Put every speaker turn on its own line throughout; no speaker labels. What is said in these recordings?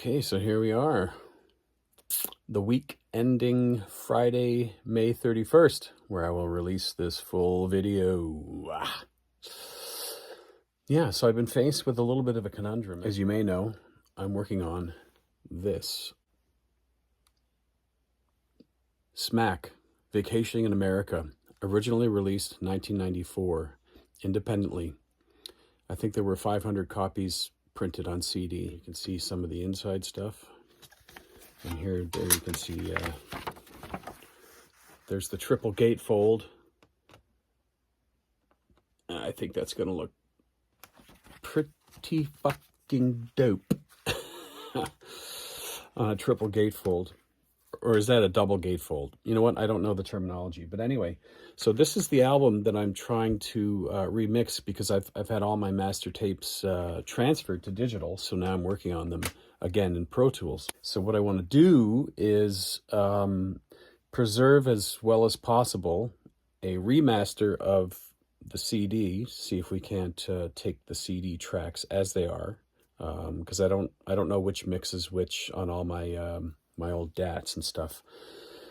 Okay, so here we are. The week ending Friday, May 31st, where I will release this full video. Yeah, so I've been faced with a little bit of a conundrum. As you may know, I'm working on this. Smack, Vacationing in America, originally released 1994, independently. I think there were 500 copies printed on CD. You can see some of the inside stuff. And here, there you can see, there's the triple gatefold. I think that's going to look pretty fucking dope on a triple gatefold. Or is that a double gatefold? You know what? I don't know the terminology. But anyway, so this is the album that I'm trying to remix because I've had all my master tapes transferred to digital. So now I'm working on them again in Pro Tools. So what I want to do is preserve as well as possible a remaster of the CD. See if we can't take the CD tracks as they are, because I don't know which mix is which on all my my old DATs and stuff.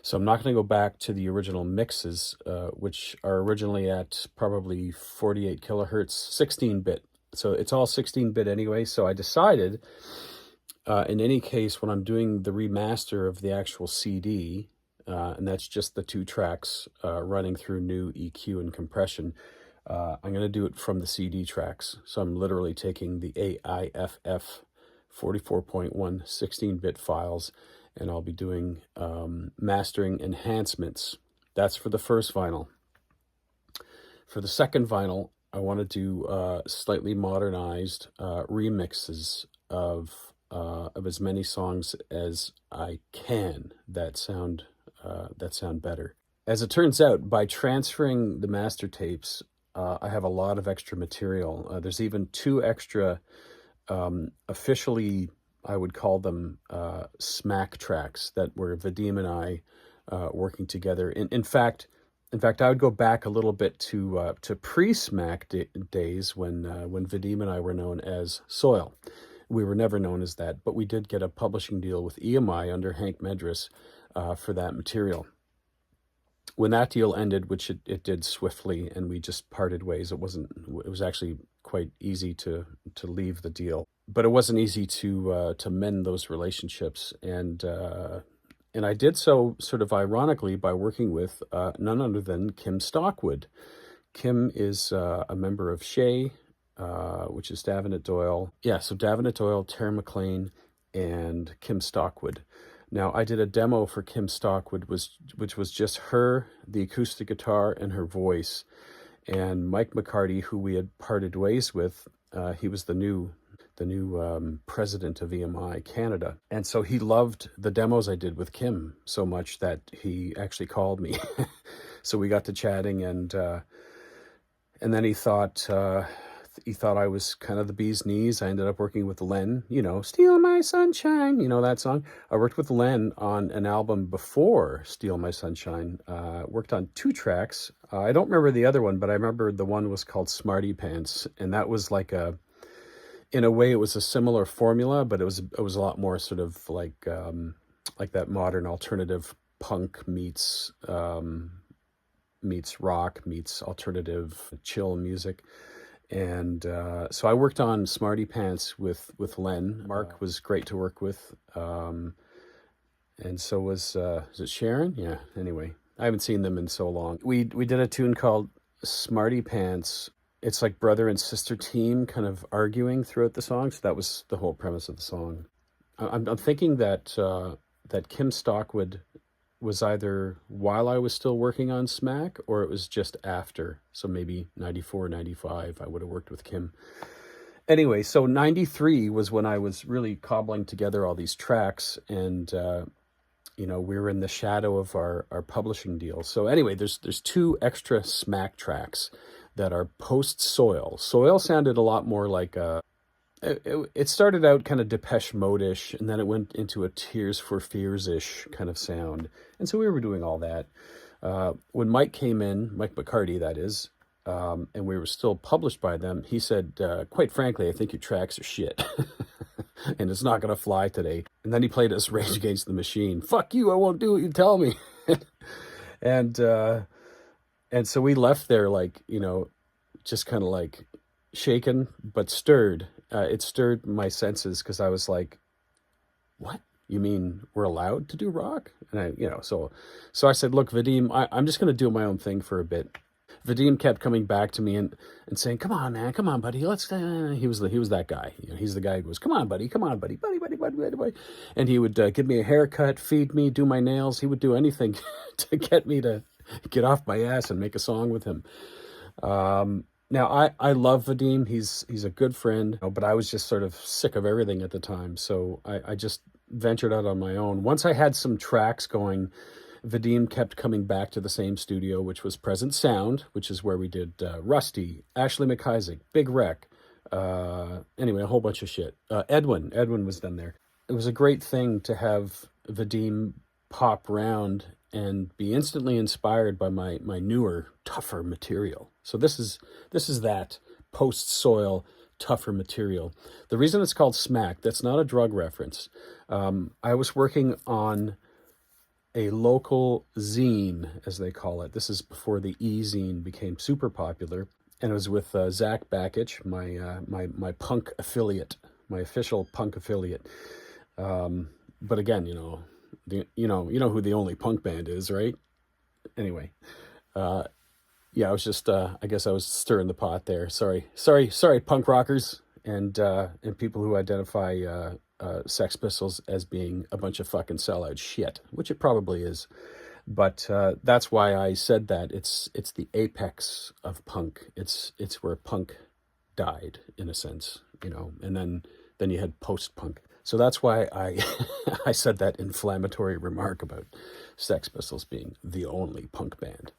So I'm not going to go back to the original mixes, which are originally at probably 48 kilohertz, 16-bit. So it's all 16-bit anyway. So I decided, in any case, when I'm doing the remaster of the actual CD, and that's just the two tracks running through new EQ and compression, I'm going to do it from the CD tracks. So I'm literally taking the AIFF 44.1 16-bit files, and I'll be doing mastering enhancements. That's for the first vinyl. For the second vinyl, I want to do slightly modernized remixes of as many songs as I can that sound better. As it turns out, by transferring the master tapes, I have a lot of extra material. There's even two extra officially, I would call them smack tracks that were Vadim and I working together. In fact, I would go back a little bit to pre-smack days when Vadim and I were known as Soil. We were never known as that, but we did get a publishing deal with EMI under Hank Medris for that material. When that deal ended, which it did swiftly, and we just parted ways, it was actually quite easy to leave the deal, but it wasn't easy to mend those relationships, and I did so sort of ironically by working with none other than Kim Stockwood. Kim is a member of Shea, which is Davenant Doyle. Yeah, so Davenant Doyle, Tara McLean, and Kim Stockwood. Now, I did a demo for Kim Stockwood, which was just her, the acoustic guitar, and her voice. And Mike McCarty, who we had parted ways with, he was the new president of EMI Canada. And so he loved the demos I did with Kim so much that he actually called me. So we got to chatting, and then he thought I was kind of the bee's knees. I ended up working with Len, Steal My Sunshine, that song. I worked with Len on an album before Steal My Sunshine. Worked on two tracks. I don't remember the other one, but I remember the one was called Smarty Pants. And that was in a way, it was a similar formula, but it was a lot more sort of like that modern alternative punk meets rock, meets alternative chill music. And so I worked on Smarty Pants with Len. Mark was great to work with. And so was it Sharon? Yeah, anyway. I haven't seen them in so long. We did a tune called Smarty Pants. It's like brother and sister team kind of arguing throughout the song. So that was the whole premise of the song. I'm thinking that Kim Stockwood was either while I was still working on Smack, or it was just after. So maybe 94, 95, I would have worked with Kim. Anyway, so 93 was when I was really cobbling together all these tracks, and we were in the shadow of our publishing deal. So anyway, there's two extra Smack tracks that are post-Soil. Soil sounded a lot more like it started out kind of Depeche Mode-ish, and then it went into a Tears for Fears-ish kind of sound. And so we were doing all that. When Mike came in, Mike McCarty, that is, and we were still published by them, he said, quite frankly, I think your tracks are shit. and it's not going to fly today. And then he played us Rage Against the Machine. Fuck you, I won't do what you tell me. and so we left there like, just kind of like shaken, but stirred. It stirred my senses because I was like, what? You mean we're allowed to do rock? And so I said, look, Vadim, I'm just going to do my own thing for a bit. Vadim kept coming back to me and saying, come on, man, come on, buddy, let's, he was that guy. He's the guy who goes, come on, buddy, buddy. And he would give me a haircut, feed me, do my nails. He would do anything to get me to get off my ass and make a song with him. Now, I love Vadim. He's a good friend, but I was just sort of sick of everything at the time. So I just ventured out on my own. Once I had some tracks going, Vadim kept coming back to the same studio, which was Present Sound, which is where we did Rusty, Ashley McIsaac, Big Wreck, anyway, a whole bunch of shit. Edwin was done there. It was a great thing to have Vadim pop round and be instantly inspired by my newer, tougher material. So this is that post-soil, tougher material. The reason it's called Smack, that's not a drug reference. I was working on a local zine, as they call it. This is before the e-zine became super popular. And it was with Zach Bakich, my punk affiliate, my official punk affiliate. But again, you know who the only punk band is, right? Anyway, yeah, I was just, I guess I was stirring the pot there. Sorry, punk rockers and people who identify Sex Pistols as being a bunch of fucking sellout shit, which it probably is. But that's why I said that it's the apex of punk. It's where punk died, in a sense, and then you had post-punk. So that's why I I said that inflammatory remark about Sex Pistols being the only punk band.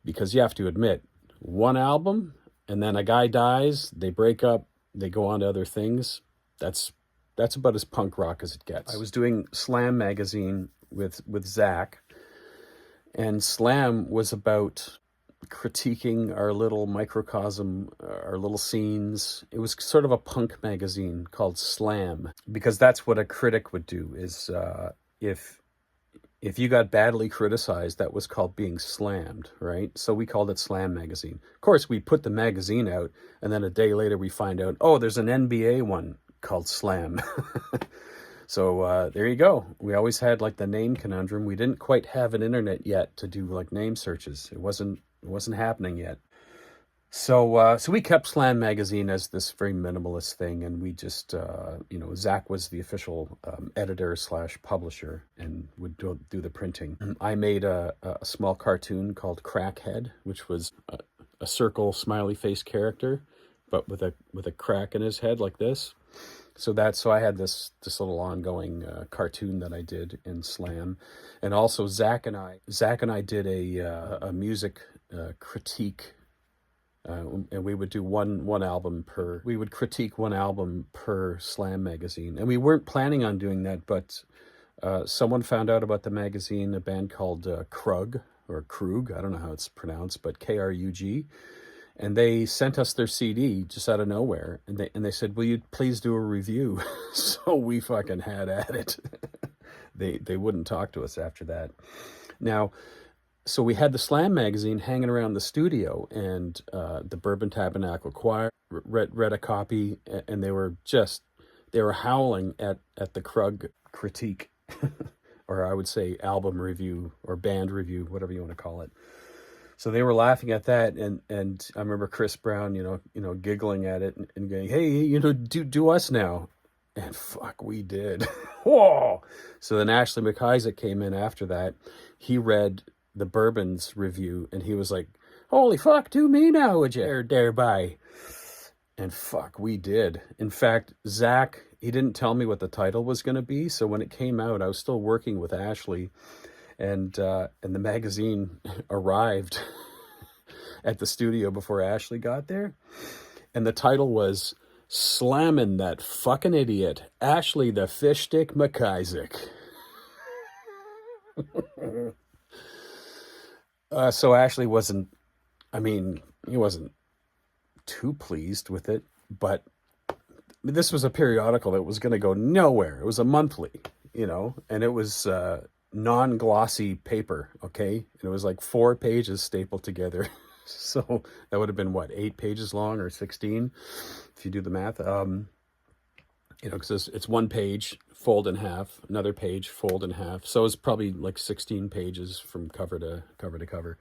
Because you have to admit, one album, and then a guy dies, they break up, they go on to other things. That's about as punk rock as it gets. I was doing Slam magazine with Zach, and Slam was about critiquing our little microcosm, our little scenes. It was sort of a punk magazine called Slam, because that's what a critic would do, is if you got badly criticized, that was called being slammed, right? So we called it Slam magazine. Of course, we put the magazine out, and then a day later we find out, oh, there's an NBA one called Slam. So there you go. We always had like the name conundrum. We didn't quite have an internet yet to do like name searches. It wasn't happening yet. So we kept Slam magazine as this very minimalist thing, and we just Zach was the official editor / publisher and would do the printing. I made a small cartoon called Crackhead, which was a circle smiley face character, but with a crack in his head like this. So I had this little ongoing cartoon that I did in Slam, and also Zach and I did a music critique. And we would do one album per. We would critique one album per Slam magazine, and we weren't planning on doing that. But someone found out about the magazine, a band called Krug or Krug. I don't know how it's pronounced, but Krug, and they sent us their CD just out of nowhere, and they said, "Will you please do a review?" So we fucking had at it. They wouldn't talk to us after that. Now. So we had the Slam magazine hanging around the studio, and the Bourbon Tabernacle Choir read a copy, and they were howling at the Krug critique, or I would say album review or band review, whatever you want to call it. So they were laughing at that, and I remember Chris Brown, giggling at it and going, "Hey, do us now." And fuck, we did. Whoa! So then Ashley McIsaac came in after that. He read the Bourbon's review, and he was like, "Holy fuck, do me now, would you dare buy?" And fuck, we did. In fact, Zach, he didn't tell me what the title was going to be, so when it came out, I was still working with Ashley, and the magazine arrived at the studio before Ashley got there, and the title was "Slammin' That Fucking Idiot, Ashley the Fish Stick McIsaac." So Ashley he wasn't too pleased with it, but this was a periodical that was going to go nowhere. It was a monthly, and it was non-glossy paper, okay? And it was like 4 pages stapled together. So that would have been what, 8 pages long or 16, if you do the math. Because it's 1 page, fold in half, another page, fold in half. So it's probably like 16 pages from cover to cover.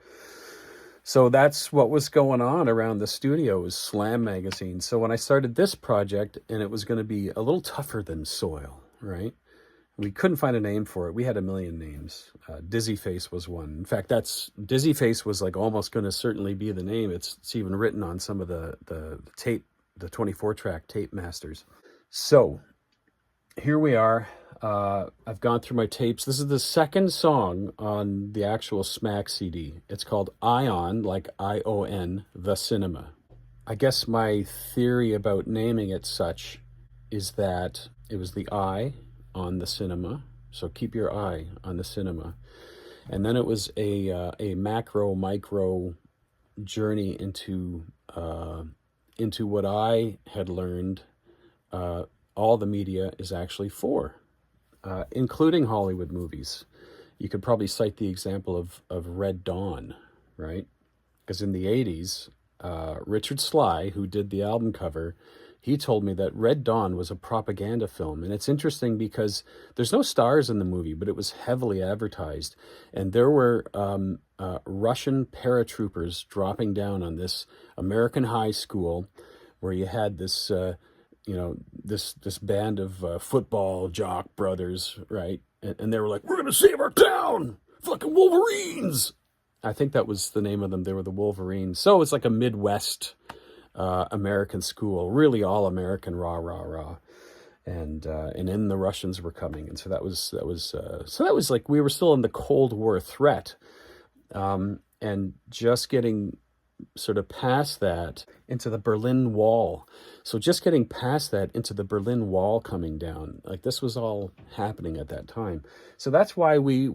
So that's what was going on around the studio, was Slam magazine. So when I started this project, and it was going to be a little tougher than Soil, right? We couldn't find a name for it. We had a million names. Dizzy Face was one. In fact, Dizzy Face was like almost going to certainly be the name. It's even written on some of the tape, the 24-track tape masters. So here we are. I've gone through my tapes. This is the second song on the actual Smack CD. It's called Ion, like I-O-N, The Cinema. I guess my theory about naming it such is that it was the I on the cinema. So keep your eye on the cinema. And then it was a macro, micro journey into what I had learned all the media is actually for, including Hollywood movies. You could probably cite the example of Red Dawn, right? Because in the 80s, Richard Sly, who did the album cover, he told me that Red Dawn was a propaganda film. And it's interesting because there's no stars in the movie, but it was heavily advertised. And there were Russian paratroopers dropping down on this American high school where you had this, this band of football jock brothers, right? And they were like, we're going to save our town! Fucking Wolverines! I think that was the name of them. They were the Wolverines. So it's like a Midwest American school, really all American, rah, rah, rah. And then the Russians were coming. And so that was like, we were still in the Cold War threat. And just getting sort of past that into the Berlin Wall. So just getting past that into the Berlin Wall coming down, like this was all happening at that time. So that's why we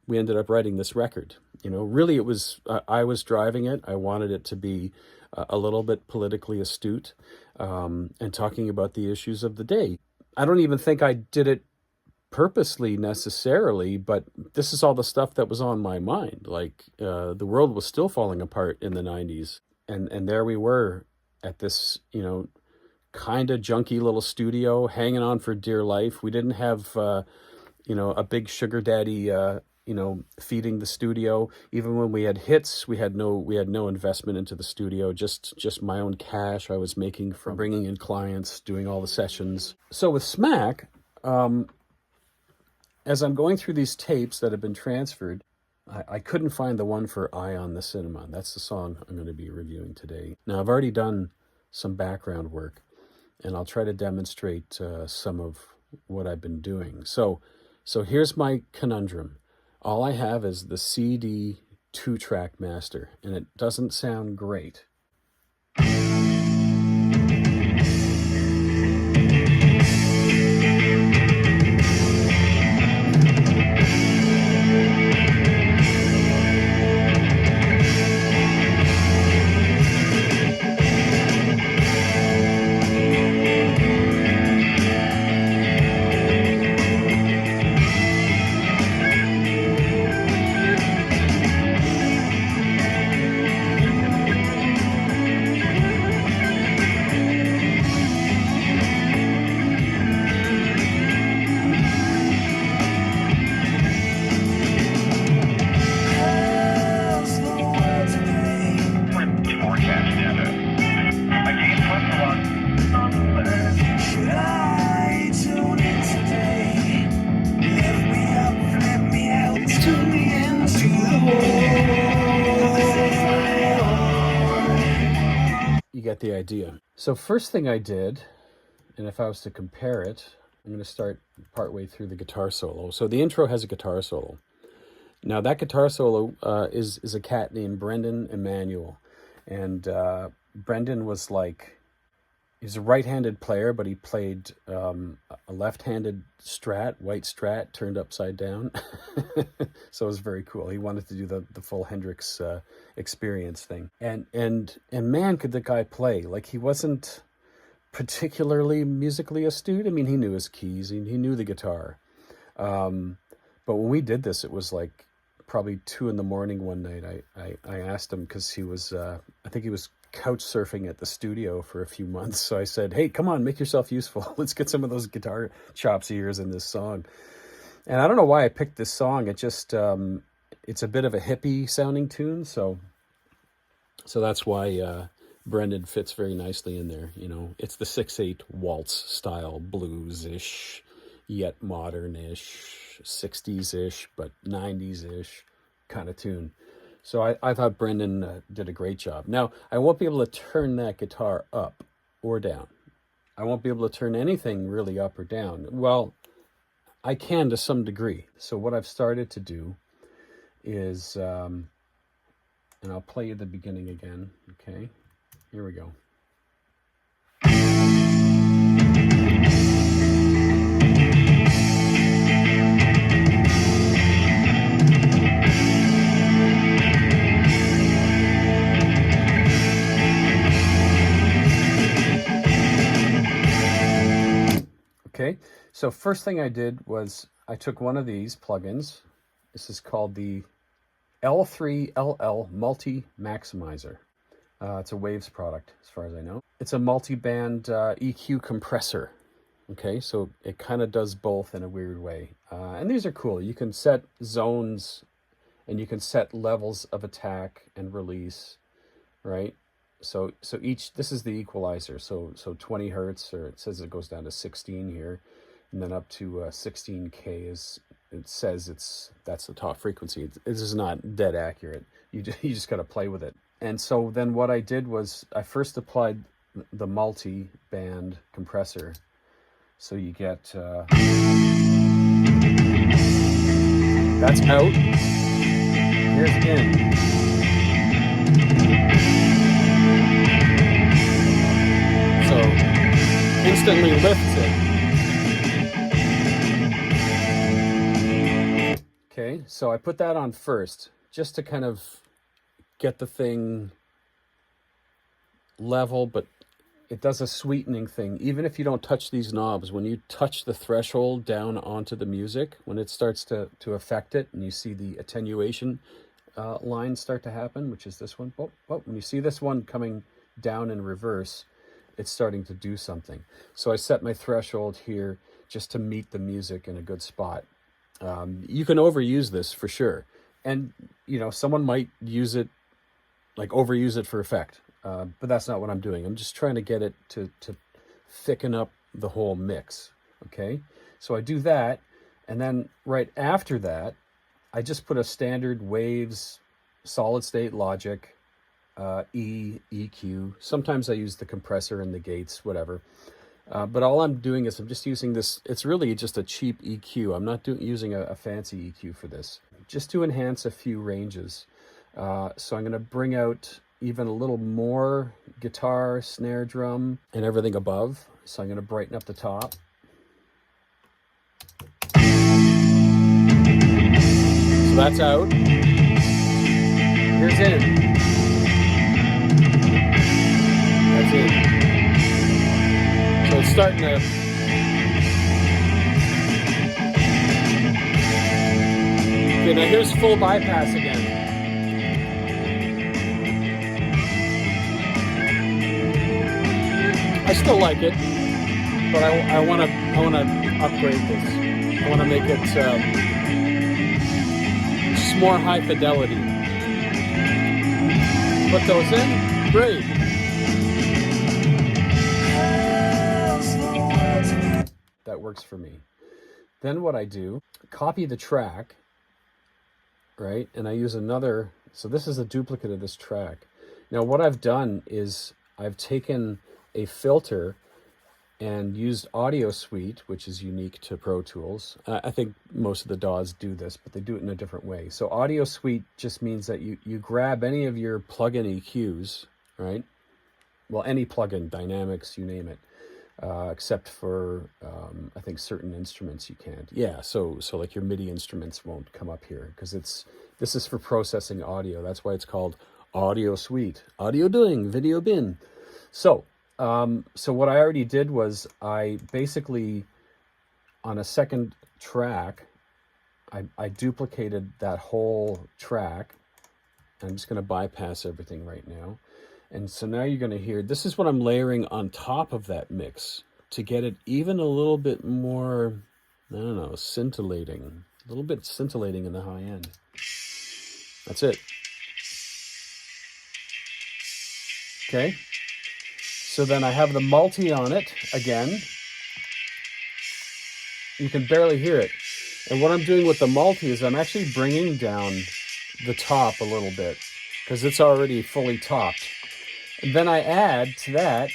ended up writing this record. Really it was, I was driving it. I wanted it to be a little bit politically astute, and talking about the issues of the day. I don't even think I did it purposely necessarily, but this is all the stuff that was on my mind. Like the world was still falling apart in the 90s. And there we were at this, kind of junky little studio hanging on for dear life. We didn't have, a big sugar daddy, feeding the studio. Even when we had hits, we had no investment into the studio, just my own cash I was making from bringing in clients, doing all the sessions. So with Smack, as I'm going through these tapes that have been transferred, I couldn't find the one for Eye on the Cinema. That's the song I'm going to be reviewing today. Now, I've already done some background work, and I'll try to demonstrate some of what I've been doing. So here's my conundrum. All I have is the CD 2-track master, and it doesn't sound great. Get the idea. So first thing I did, and if I was to compare it, I'm going to start partway through the guitar solo. So the intro has a guitar solo. Now that guitar solo is a cat named Brendan Emanuel. And Brendan was he's a right-handed player, but he played a left-handed Strat, white Strat, turned upside down. So it was very cool. He wanted to do the full Hendrix experience thing. And man, could the guy play. Like, he wasn't particularly musically astute. I mean, he knew his keys, he knew the guitar. But when we did this, it was like probably 2 in the morning one night. I asked him, because he was, I think he was couch surfing at the studio for a few months. So I said, hey, come on, make yourself useful. Let's get some of those guitar chops of yours in this song. And I don't know why I picked this song. It just, it's a bit of a hippie sounding tune. So that's why Brendan fits very nicely in there. You know, it's the 6/8 waltz style, blues-ish, yet modern-ish, 60s-ish, but 90s-ish kind of tune. So I thought Brendan did a great job. Now, I won't be able to turn that guitar up or down. I won't be able to turn anything really up or down. Well, I can to some degree. So what I've started to do is, and I'll play you the beginning again, okay? Here we go. Okay, so first thing I did was I took one of these plugins. This is called the L3LL Multi Maximizer. It's a Waves product, as far as I know. It's a multi-band EQ compressor. Okay, so it kind of does both in a weird way. And these are cool. You can set zones, and you can set levels of attack and release, right? So each, this is the equalizer. So 20 hertz, or it says it goes down to 16 here, and then up to 16K is, it says that's the top frequency. This is not dead accurate. You just got to play with it. And so then what I did was I first applied the multi-band compressor. So you get, that's out. Here's in. So instantly lifts it. Okay, so I put that on first, just to kind of get the thing level, but it does a sweetening thing. Even if you don't touch these knobs, when you touch the threshold down onto the music, when it starts to affect it, and you see the attenuation lines start to happen, which is this one. When you see this one coming down in reverse, it's starting to do something. So I set my threshold here just to meet the music in a good spot. You can overuse this for sure. And, you know, someone might use it, like overuse it for effect. But that's not what I'm doing. I'm just trying to get it to thicken up the whole mix, okay? So I do that, and then right after that, I just put a standard Waves solid state logic, EQ. Sometimes I use the compressor and the gates, whatever. But all I'm doing is I'm just using this. It's really just a cheap EQ. I'm not using a fancy EQ for this, just to enhance a few ranges. So I'm going to bring out even a little more guitar, snare drum, and everything above. So I'm going to brighten up the top. So that's out. Here's in. That's it. So it's starting to... Okay, now here's full bypass again. I still like it, but I want to upgrade this. I want to make it just more high fidelity. Put those in, great. That works for me. Then what I do, copy the track, right? And I use another, so this is a duplicate of this track. Now what I've done is I've taken a filter and used Audio Suite, which is unique to Pro Tools. I think most of the DAWs do this, but they do it in a different way. So Audio Suite just means that you grab any of your plugin EQs, right? Well, any plugin, Dynamics, you name it, except for, I think certain instruments you can't. Yeah, so like your MIDI instruments won't come up here because this is for processing audio. That's why it's called Audio Suite. Audio doing, video bin. So So what I already did was I basically, on a second track, I duplicated that whole track. I'm just going to bypass everything right now. And so now you're going to hear, this is what I'm layering on top of that mix to get it even a little bit more, I don't know, scintillating. A little bit scintillating in the high end. That's it. Okay. So then I have the multi on it again. You can barely hear it. And what I'm doing with the multi is I'm actually bringing down the top a little bit because it's already fully topped. And then I add to that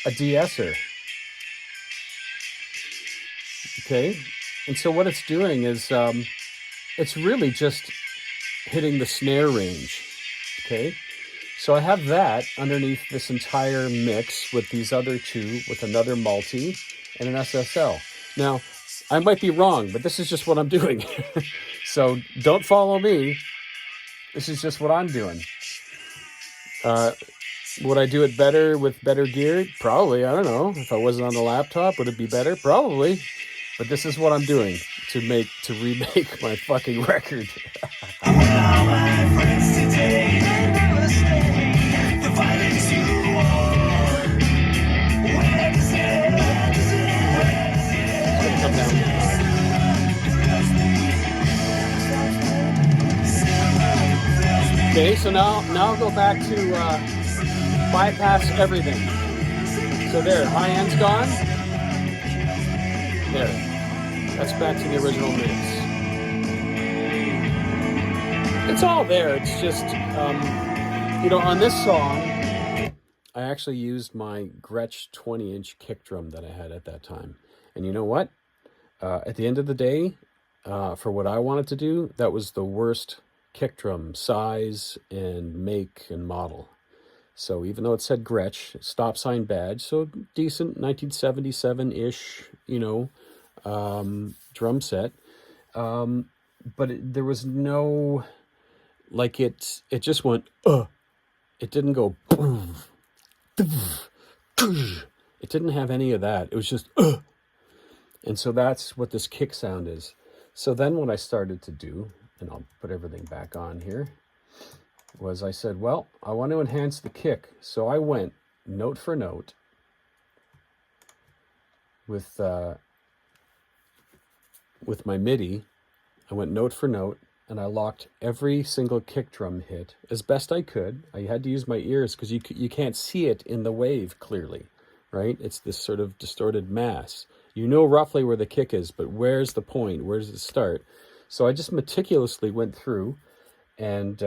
a de-esser. Okay. And so what it's doing is it's really just hitting the snare range. Okay. So I have that underneath this entire mix with these other two, with another multi and an SSL. Now, I might be wrong, but this is just what I'm doing. So don't follow me. This is just what I'm doing. Would I do it better with better gear? Probably. I don't know. If I wasn't on the laptop, would it be better? Probably. But this is what I'm doing to remake my fucking record. Okay, so now I'll go back to bypass everything. So there, high end's gone. There, that's back to the original mix. It's all there. It's just, on this song, I actually used my Gretsch 20-inch kick drum that I had at that time. And you know what? At the end of the day, for what I wanted to do, that was the worst kick drum size and make and model. So even though it said Gretsch, stop sign badge, so decent 1977-ish, drum set. But there was no, like it just went, it didn't go, it didn't have any of that. It was just, and so that's what this kick sound is. So then what I started to do, and I'll put everything back on here, was I said, well, I want to enhance the kick. So I went note for note with my MIDI. I went note for note, and I locked every single kick drum hit as best I could. I had to use my ears because you can't see it in the wave clearly, right? It's this sort of distorted mass. You know roughly where the kick is, but where's the point? Where does it start? So I just meticulously went through and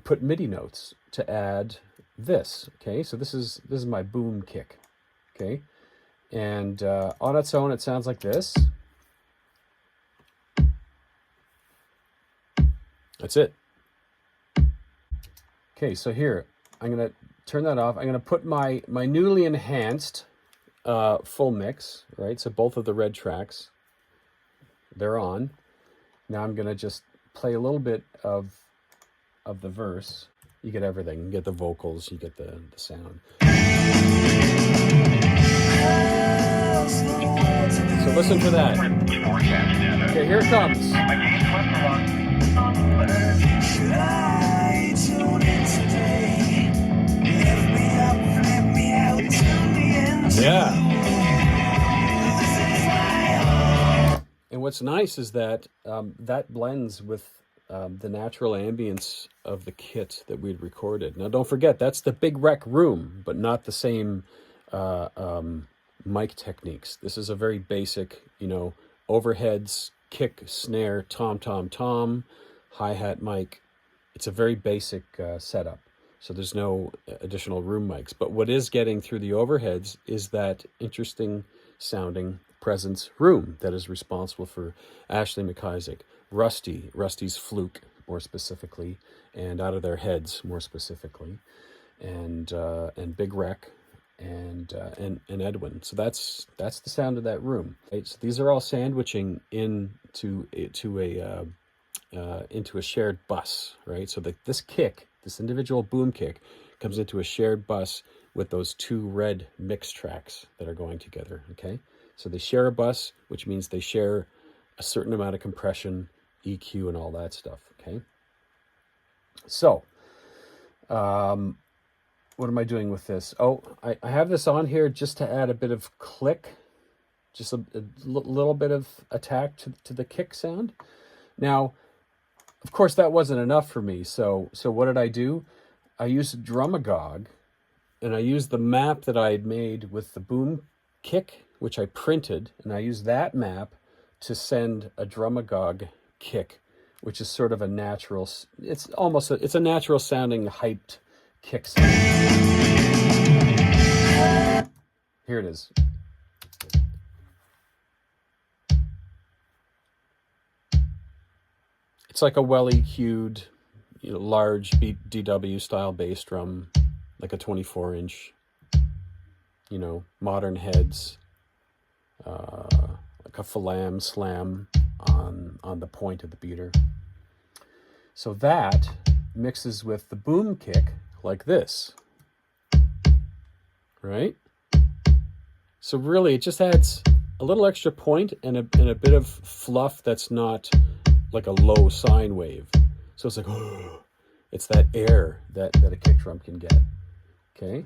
put MIDI notes to add this. Okay, so this is my boom kick. Okay, and on its own, it sounds like this. That's it. Okay, so here I'm gonna turn that off. I'm gonna put my newly enhanced full mix. Right, so both of the red tracks, they're on. Now I'm gonna just play a little bit of the verse. You get everything. You get the vocals. You get the sound. So listen for that. Okay, here it comes. Yeah. And what's nice is that that blends with the natural ambience of the kit that we'd recorded. Now, don't forget, that's the big rec room, but not the same mic techniques. This is a very basic, overheads, kick, snare, tom, hi-hat mic. It's a very basic setup. So there's no additional room mics. But what is getting through the overheads is that interesting sounding presence room that is responsible for Ashley McIsaac, Rusty's Fluke more specifically, and Out of Their Heads more specifically, and Big Rec and Edwin. So that's the sound of that room. Right? So these are all sandwiching into a shared bus, right? So this individual boom kick comes into a shared bus with those two red mix tracks that are going together, okay? So they share a bus, which means they share a certain amount of compression, EQ, and all that stuff, okay? So, what am I doing with this? Oh, I have this on here just to add a bit of click, just a little bit of attack to the kick sound. Now, of course, that wasn't enough for me. So what did I do? I used Drumagog, and I used the map that I had made with the boom kick, which I printed, and I used that map to send a Drumagog kick, which is sort of a natural, it's a natural sounding hyped kick sound. Here it is. It's like a well EQ'd, large DW style bass drum, like a 24-inch, modern heads, like a Falam slam on the point of the beater. So that mixes with the boom kick like this, right? So really it just adds a little extra point and a bit of fluff that's not like a low sine wave. So it's like, oh, it's that air that a kick drum can get, okay?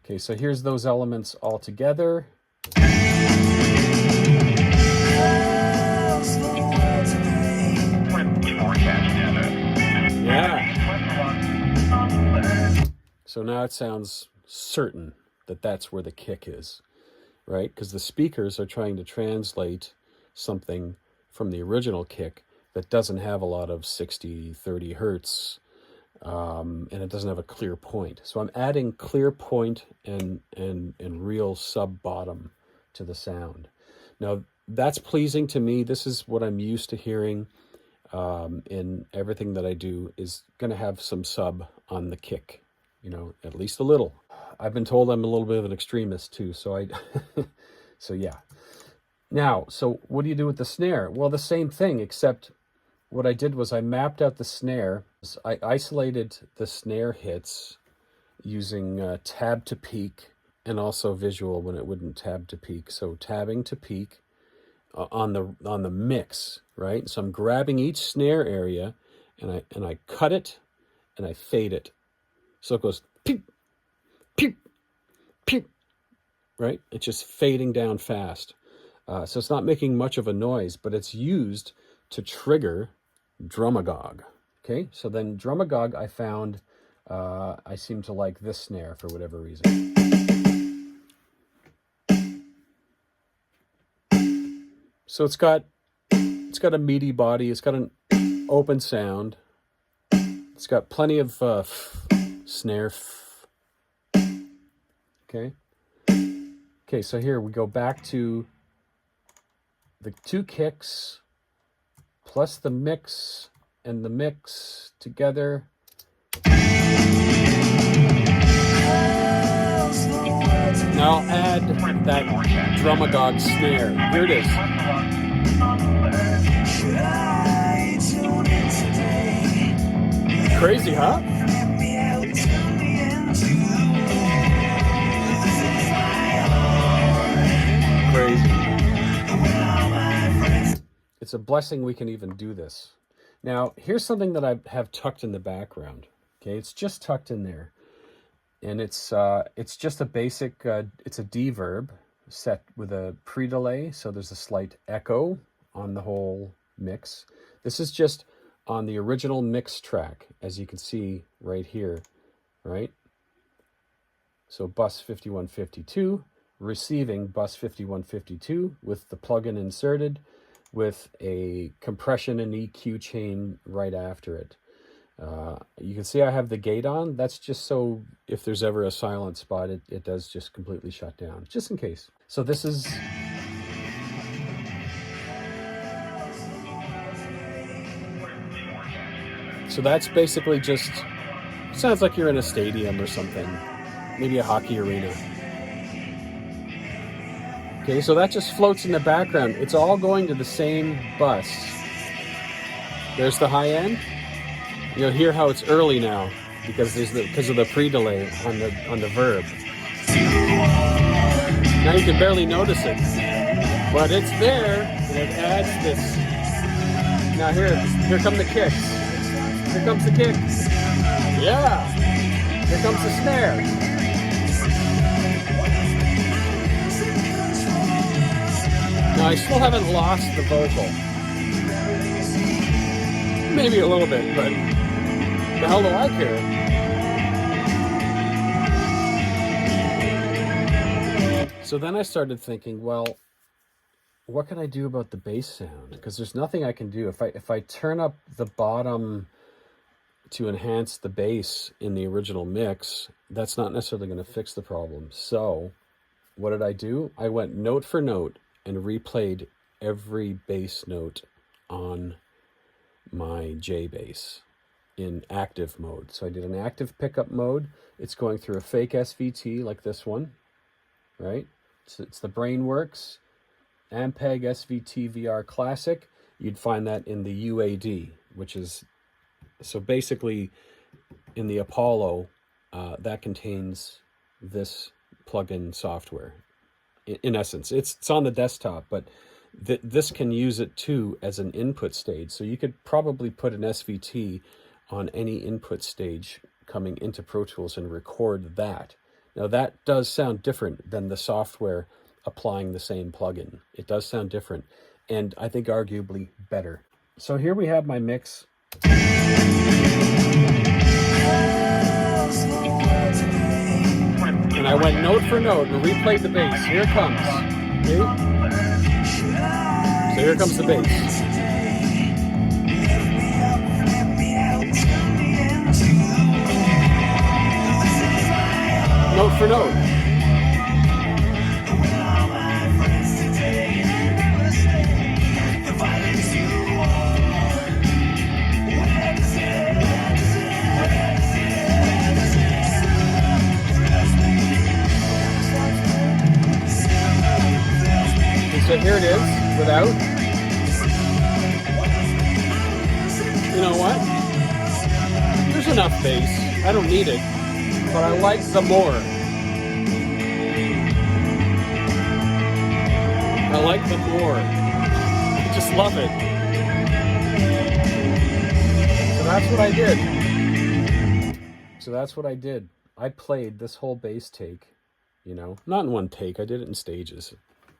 Okay, so here's those elements all together. Yeah. So now it sounds certain that that's where the kick is, right? Because the speakers are trying to translate something from the original kick that doesn't have a lot of 60, 30 hertz, and it doesn't have a clear point. So I'm adding clear point and real sub bottom to the sound. Now that's pleasing to me. This is what I'm used to hearing in everything that I do, is going to have some sub on the kick, at least a little. I've been told I'm a little bit of an extremist too, so so yeah. Now, so what do you do with the snare? Well, the same thing, except what I did was I mapped out the snare. I isolated the snare hits using tab to peak and also visual when it wouldn't tab to peak. So tabbing to peak on the mix, right? So I'm grabbing each snare area and I cut it and I fade it. So it goes pew, pew, pew, right? It's just fading down fast. So it's not making much of a noise, but it's used to trigger Drumagog. Okay, so then Drumagog, I found I seem to like this snare for whatever reason. So it's got a meaty body. It's got an open sound. It's got plenty of snare. Okay. Okay, so here we go back to the two kicks plus the mix and the mix together. Now I'll add that Drumagog snare. Here it is. Crazy, huh? Crazy. It's a blessing we can even do this. Now, here's something that I have tucked in the background. Okay, it's just tucked in there. And it's just a basic, it's a deverb set with a pre-delay, so there's a slight echo on the whole mix. This is just on the original mix track, as you can see right here, right? So bus 5152, receiving bus 5152 with the plugin inserted, with a compression and EQ chain right after it. You can see I have the gate on. That's just so if there's ever a silent spot, it does just completely shut down, just in case. So this is... So that's basically just... sounds like you're in a stadium or something. Maybe a hockey arena. Okay, so that just floats in the background. It's all going to the same bus. There's the high end. You'll hear how it's early now. because of the pre-delay on the verb. Now you can barely notice it, but it's there, and it adds this. Now here come the kicks. Here comes the kicks. Yeah. Here comes the snare. Now I still haven't lost the vocal. Maybe a little bit, but the hell do I care? So then I started thinking, well, what can I do about the bass sound? Because there's nothing I can do. If I turn up the bottom to enhance the bass in the original mix, that's not necessarily going to fix the problem. So what did I do? I went note for note and replayed every bass note on my J bass in active mode. So I did an active pickup mode. It's going through a fake SVT like this one, right? It's the Brainworks Ampeg SVT VR Classic. You'd find that in the UAD, which is, so basically in the Apollo, that contains this plugin software. In essence, it's on the desktop, but this can use it too as an input stage. So you could probably put an SVT on any input stage coming into Pro Tools and record that. Now that does sound different than the software applying the same plugin. It does sound different, and I think arguably better. So here we have my mix. And I went note for note and replayed the bass. Here it comes. Okay? So here comes the bass. Note for note. And so here it is, without. You know what? There's enough bass. I don't need it. But I like the more. I like the more. I just love it. So that's what I did. I played this whole bass take, not in one take. I did it in stages.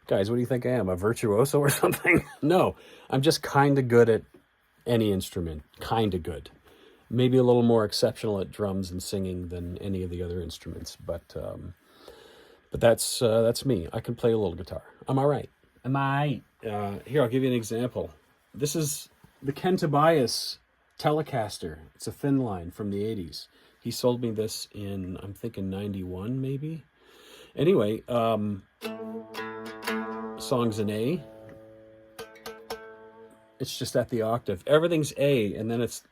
Guys, what do you think I am, a virtuoso or something? No, I'm just kind of good at any instrument. Kind of good. Maybe a little more exceptional at drums and singing than any of the other instruments, but that's me. I can play a little guitar. I'm all right. Here, I'll give you an example. This is the Ken Tobias Telecaster. It's a thin line from the 80s. He sold me this in, I'm thinking 91 maybe. Anyway, song's in A. It's just at the octave. Everything's A, and then it's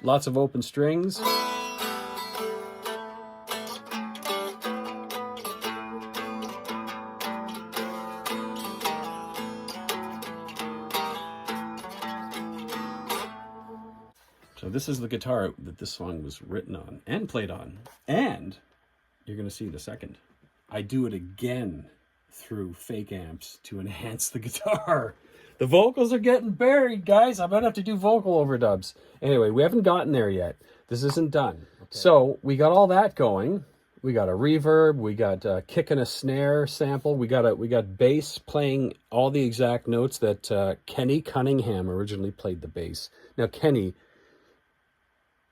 lots of open strings. So this is the guitar that this song was written on and played on. And you're going to see in a second, I do it again through fake amps to enhance the guitar. The vocals are getting buried, guys. I might have to do vocal overdubs. Anyway, we haven't gotten there yet. This isn't done. Okay. So we got all that going. We got a reverb. We got a kick and a snare sample. We got bass playing all the exact notes that Kenny Cunningham originally played the bass. Now Kenny,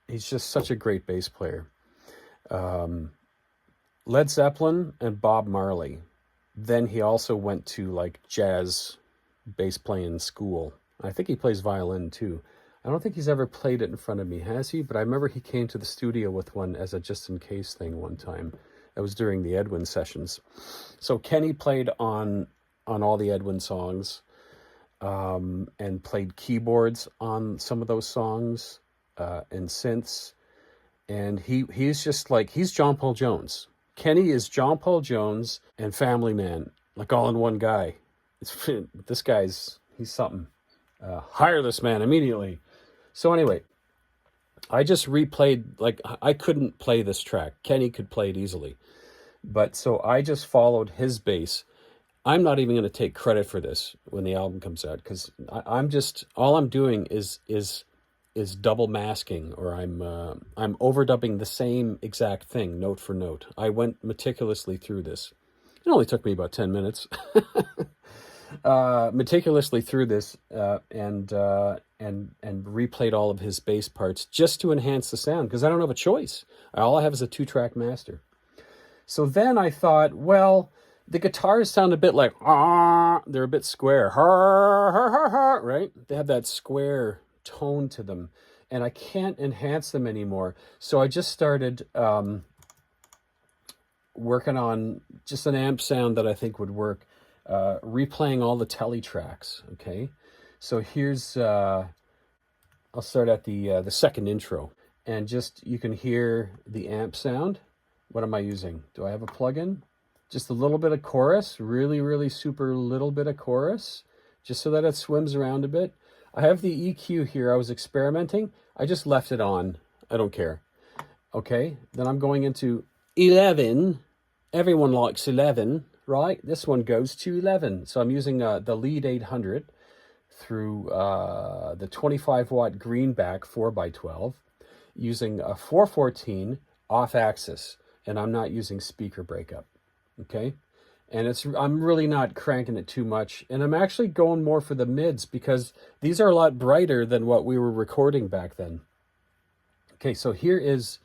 he's just such a great bass player. Led Zeppelin and Bob Marley. Then he also went to like jazz bass playing school. I think he plays violin too. I don't think he's ever played it in front of me, has he? But I remember he came to the studio with one as a just in case thing one time. That was during the Edwin sessions. So Kenny played on all the Edwin songs, and played keyboards on some of those songs, and synths. And he's just like, he's John Paul Jones. Kenny is John Paul Jones and Family Man, like all in one guy. He's something. Hire this man immediately. So anyway, I just replayed, like, I couldn't play this track. Kenny could play it easily. But so I just followed his bass. I'm not even going to take credit for this when the album comes out, because I'm just, all I'm doing is double masking, or I'm overdubbing the same exact thing note for note. I went meticulously through this. It only took me about 10 minutes. Meticulously through this, and replayed all of his bass parts just to enhance the sound, because I don't have a choice. All I have is a 2-track master. So then I thought, well, the guitars sound a bit like, they're a bit square, right? They have that square tone to them, and I can't enhance them anymore. So I just started working on just an amp sound that I think would work, replaying all the telly tracks, okay? So here's, I'll start at the second intro, and just, you can hear the amp sound. What am I using? Do I have a plugin? Just a little bit of chorus, really, really super little bit of chorus, just so that it swims around a bit. I have the EQ here. I was experimenting. I just left it on. I don't care. Okay, then I'm going into 11. Everyone likes 11, right? This one goes to 11. So I'm using the lead 800 through the 25-watt greenback 4x12, using a 414 off axis, and I'm not using speaker breakup, okay? And I'm really not cranking it too much, and I'm actually going more for the mids, because these are a lot brighter than what we were recording back then. Okay, so here is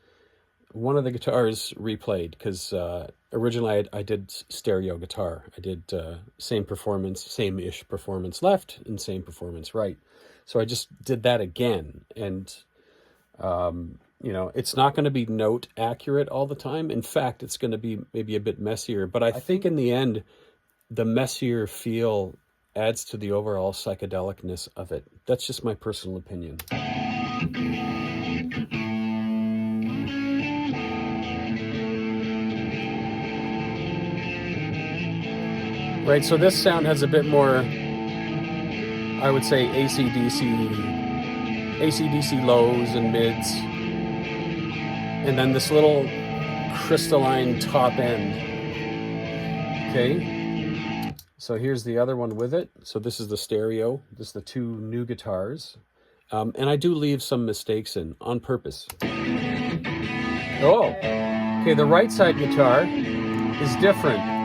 one of the guitars replayed, because originally I did stereo guitar. I did same-ish performance left and same performance right. So I just did that again, and you know, it's not going to be note accurate all the time. In fact, it's going to be maybe a bit messier, but I think in the end, the messier feel adds to the overall psychedelicness of it. That's just my personal opinion. Right, so this sound has a bit more, I would say, AC/DC lows and mids, and then this little crystalline top end. Okay, so here's the other one with it. So this is the stereo. This is the two new guitars, and I do leave some mistakes in on purpose. Oh, okay, the right side guitar is different.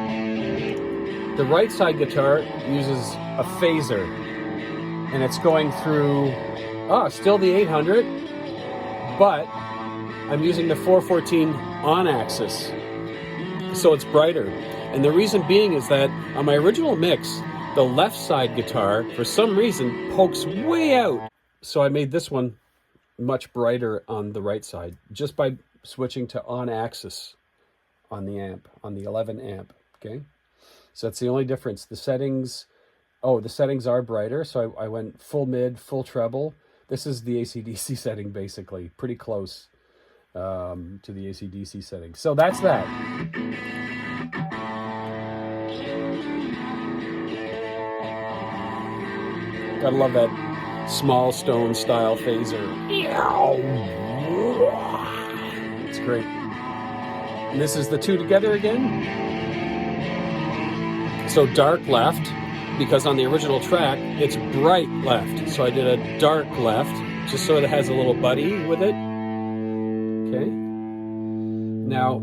The right side guitar uses a phaser, and it's going through, still the 800, but I'm using the 414 on axis, so it's brighter. And the reason being is that on my original mix, the left side guitar, for some reason, pokes way out. So I made this one much brighter on the right side, just by switching to on axis on the amp, on the 11 amp, okay? So that's the only difference. The settings are brighter, so I went full mid, full treble. This is the AC/DC setting, basically, pretty close to the AC/DC setting. So that's that. Gotta love that small stone style phaser. It's great. And this is the two together again. So dark left, because on the original track, it's bright left. So I did a dark left, just so it has a little buddy with it. Okay. Now,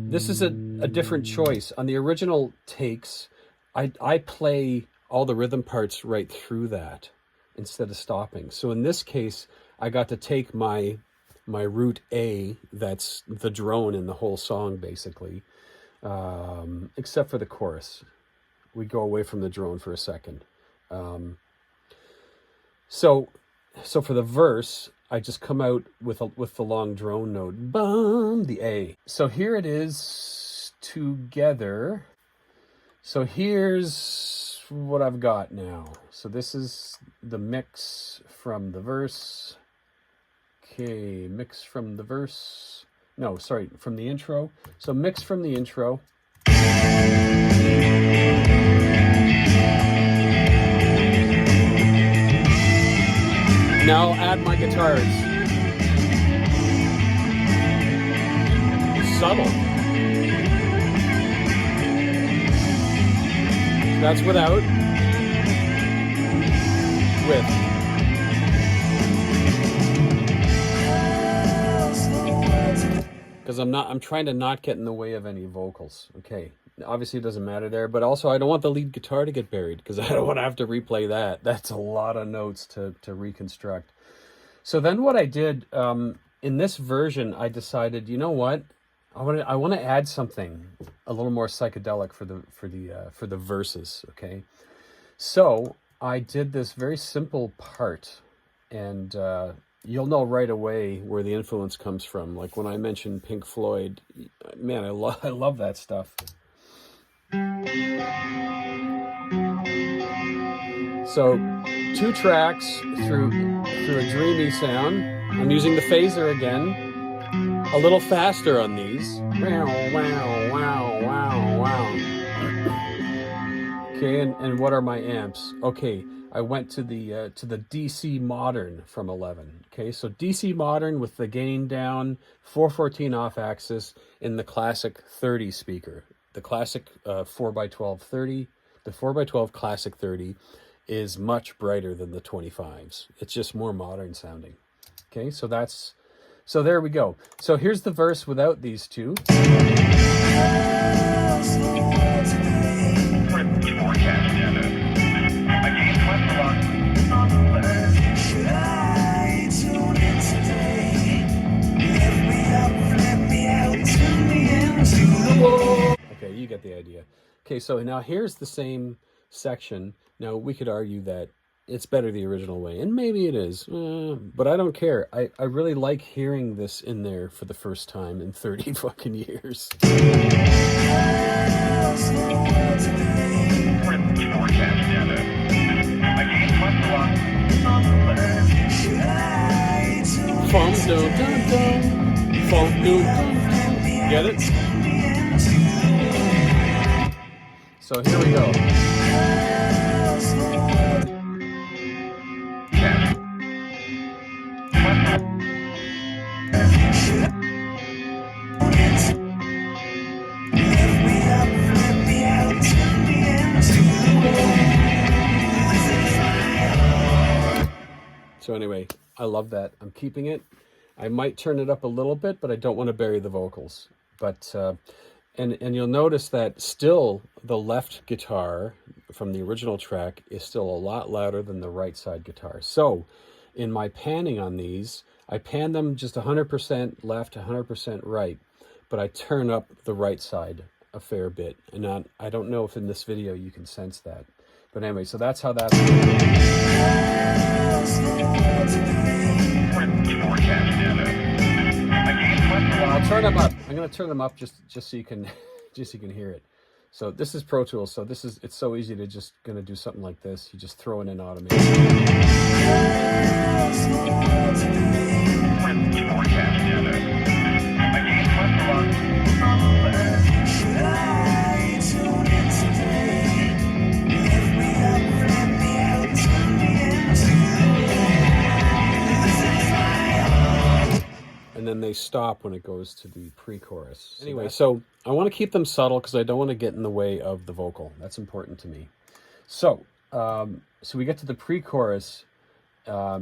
this is a different choice. On the original takes, I play all the rhythm parts right through that instead of stopping. So in this case, I got to take my root A, that's the drone in the whole song, basically, except for the chorus. We go away from the drone for a second. So for the verse, I just come out with the long drone note, bum, the A. So here it is together. So here's what I've got now. So this is the mix from the verse. Okay, mix from the verse. No, sorry, from the intro. So mix from the intro. Now I'll add my guitars. subtle. That's without. With. Because I'm trying to not get in the way of any vocals. Okay, obviously it doesn't matter there, but also I don't want the lead guitar to get buried because I don't want to have to replay that. That's a lot of notes to reconstruct. So then what I did in this version, I decided, you know what, I want to add something a little more psychedelic for the verses. Okay, so I did this very simple part, and you'll know right away where the influence comes from. Like when I mentioned Pink Floyd, man, I love that stuff. So 2 tracks through a dreamy sound. I'm using the phaser again, a little faster on these. Wow, wow, wow, wow, wow. Okay, and what are my amps? Okay, I went to the DC Modern from 11. Okay, so DC Modern with the gain down, 414 off axis in the classic 30 speaker. The classic 4x12 30, the 4x12 classic 30 is much brighter than the 25s. It's just more modern sounding. Okay, so there we go. So here's the verse without these two. Okay, you get the idea. Okay, so now here's the same section. Now we could argue that it's better the original way, and maybe it is, but I don't care. I really like hearing this in there for the first time in 30 fucking years. Get it? So here we go. So anyway, I love that. I'm keeping it. I might turn it up a little bit, but I don't want to bury the vocals. But and you'll notice that still the left guitar from the original track is still a lot louder than the right side guitar. So in my panning on these, I pan them just 100% left, 100% right, but I turn up the right side a fair bit. And I don't know if in this video you can sense that. But anyway, so that's how that. I'll turn them up. I'm going to turn them up just so you can hear it. So this is Pro Tools. So it's so easy to just going to do something like this. You just throw it in automation. And then they stop when it goes to the pre-chorus. Anyway, so I want to keep them subtle because I don't want to get in the way of the vocal. That's important to me. So, so we get to the pre-chorus. So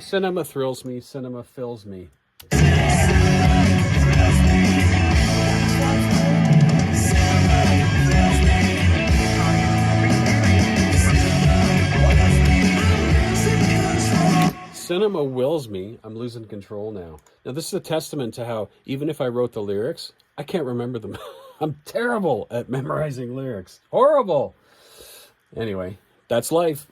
cinema thrills me, cinema fills me. Cinema wills me. I'm losing control now. Now this is a testament to how even if I wrote the lyrics, I can't remember them. I'm terrible at memorizing lyrics. Horrible. Anyway, that's life.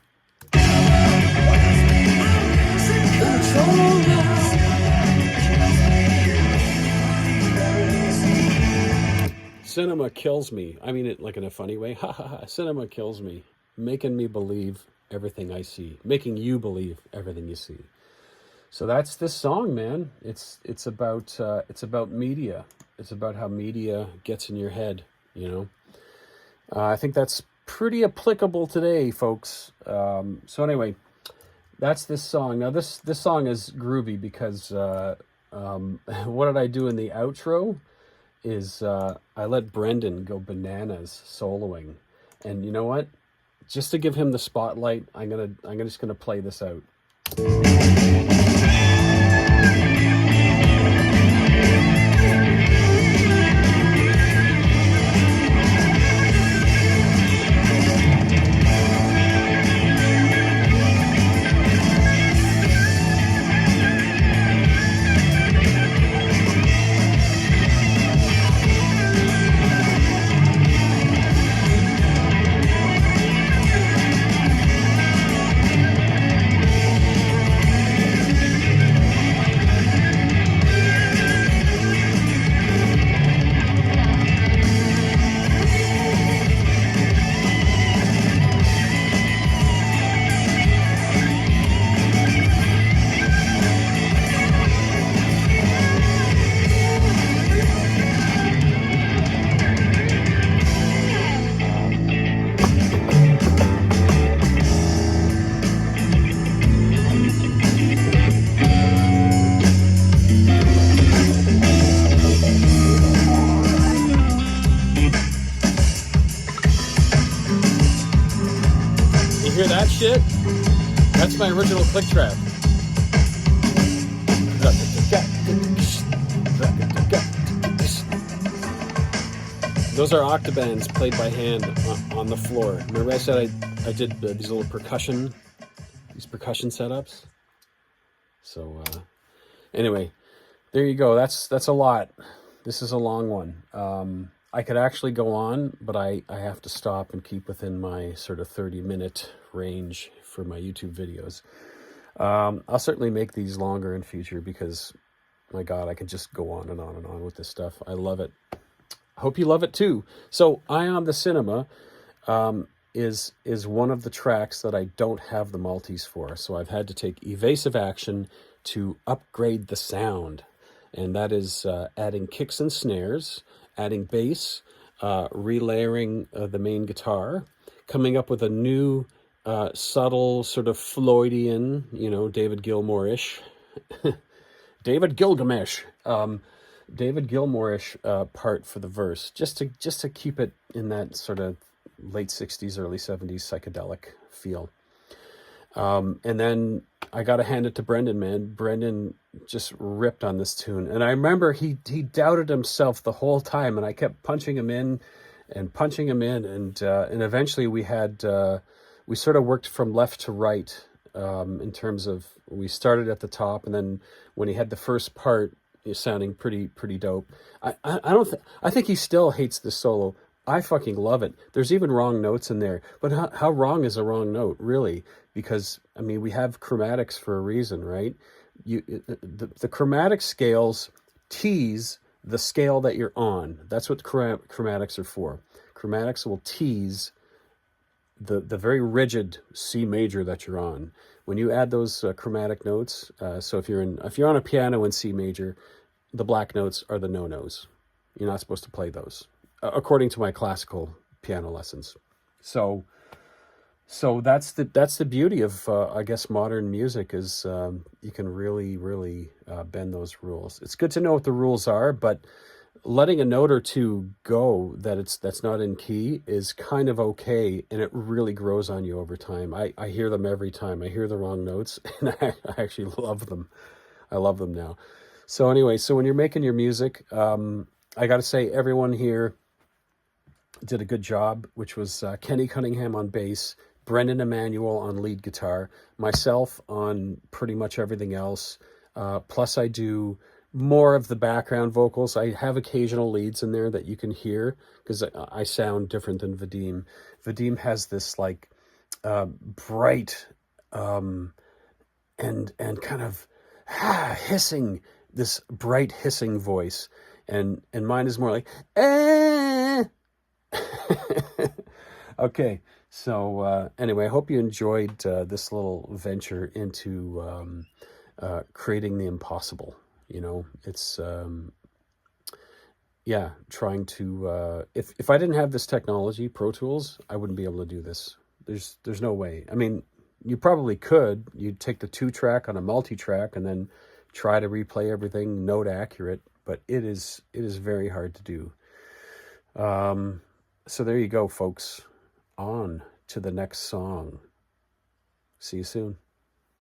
Cinema kills me. I mean it like in a funny way. Ha ha ha. Cinema kills me. making me believe everything I see, making you believe everything you see. So that's this song, man. It's about media. It's about how media gets in your head, you know. I think that's pretty applicable today, folks. So anyway, that's this song. Now this song is groovy because what did I do in the outro? Is I let Brendan go bananas soloing, and you know what? Just to give him the spotlight, I'm just gonna play this out. Hear that shit? That's my original click track. Those are octabands played by hand on the floor. Remember I said I did these little percussion setups? So anyway, there you go. That's a lot. This is a long one. I could actually go on, but I have to stop and keep within my sort of 30-minute range for my YouTube videos. I'll certainly make these longer in future because, my God, I can just go on and on and on with this stuff. I love it. I hope you love it too. So, Eye on the Cinema is one of the tracks that I don't have the multis for. So I've had to take evasive action to upgrade the sound. And that is adding kicks and snares, adding bass, relayering the main guitar, coming up with a new subtle sort of Floydian, David Gilmour-ish, David Gilgamesh, David Gilmour-ish part for the verse, just to keep it in that sort of late 60s, early 70s psychedelic feel. And then I got to hand it to Brendan, man. Brendan just ripped on this tune. And I remember he doubted himself the whole time, and I kept punching him in. And eventually we sort of worked from left to right in terms of, we started at the top, and then when he had the first part, it's sounding pretty dope. I think he still hates the solo. I fucking love it. There's even wrong notes in there. But how wrong is a wrong note, really? Because, I mean, we have chromatics for a reason, right? The chromatic scales tease the scale that you're on. That's what chromatics are for. Chromatics will tease the very rigid C major that you're on. When you add those chromatic notes, so if you're on a piano in C major, the black notes are the no-nos. You're not supposed to play those, according to my classical piano lessons. So that's the beauty of I guess modern music is you can really bend those rules. It's good to know what the rules are, but letting a note or two go that's not in key is kind of okay, and it really grows on you over time. I hear them every time. I hear the wrong notes, and I actually love them. I love them now. So anyway, so when you're making your music, I got to say everyone here did a good job, which was Kenny Cunningham on bass, Brendan Emanuel on lead guitar, myself on pretty much everything else. Plus I do more of the background vocals. I have occasional leads in there that you can hear because I sound different than Vadim. Vadim has this like bright and kind of hissing, this bright hissing voice, and mine is more like eh. Okay, So anyway, I hope you enjoyed this little venture into creating the impossible. You know, it's yeah, trying to if I didn't have this technology, Pro Tools, I wouldn't be able to do this. There's no way. I mean, you probably could. You'd take the 2-track on a multi-track and then try to replay everything note accurate, but it is very hard to do. So there you go, folks. On to the next song. See you soon.